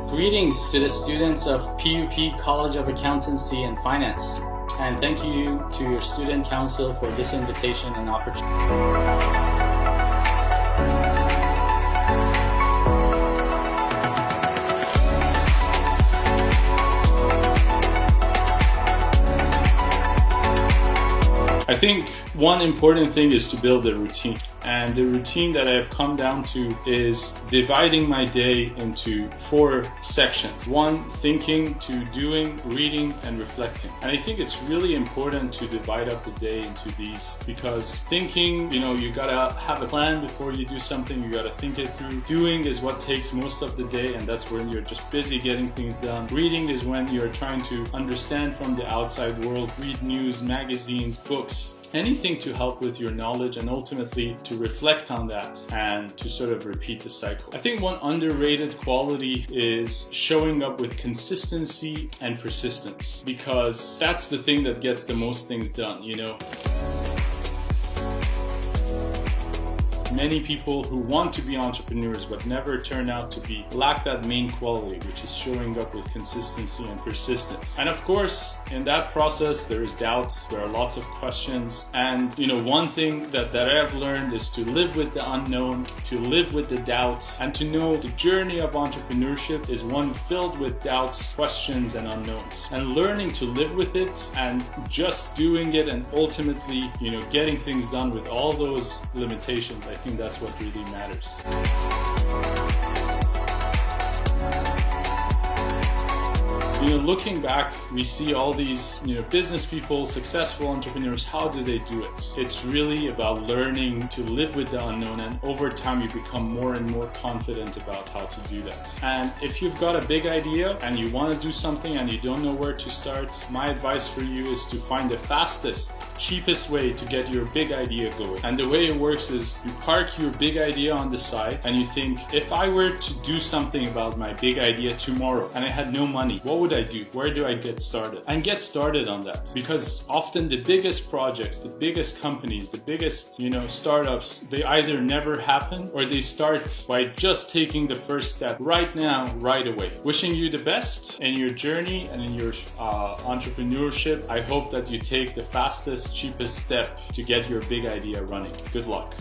Greetings to the students of PUP College of Accountancy and Finance, and thank you to your student council for this invitation and opportunity. I think one important thing is to build a routine. And the routine that I've come down to is dividing my day into 4 sections. 1, thinking, 2, doing, reading, and reflecting. And I think it's really important to divide up the day into these because thinking, you gotta have a plan before you do something, you gotta think it through. Doing is what takes most of the day, and that's when you're just busy getting things done. Reading is when you're trying to understand from the outside world, read news, magazines, books, anything to help with your knowledge and ultimately to reflect on that and to sort of repeat the cycle. I think one underrated quality is showing up with consistency and persistence because that's the thing that gets the most things done, Many people who want to be entrepreneurs but never turn out to be lack that main quality, which is showing up with consistency and persistence. And of course, in that process, there is doubt, there are lots of questions. And one thing that I've learned is to live with the unknown, to live with the doubts, and to know the journey of entrepreneurship is one filled with doubts, questions, and unknowns. And learning to live with it and just doing it and ultimately, getting things done with all those limitations, I think that's what really matters. Looking back, we see all these, business people, successful entrepreneurs. How do they do it? It's really about learning to live with the unknown, and over time you become more and more confident about how to do that. And if you've got a big idea and you want to do something and you don't know where to start, my advice for you is to find the fastest, cheapest way to get your big idea going. And the way it works is you park your big idea on the side and you think, if I were to do something about my big idea tomorrow and I had no money, what would I do? Where do I get started? And get started on that, because often the biggest projects, the biggest companies, the biggest, startups, they either never happen or they start by just taking the first step right now, right away. Wishing you the best in your journey and in your entrepreneurship. I hope that you take the fastest, cheapest step to get your big idea running. Good luck.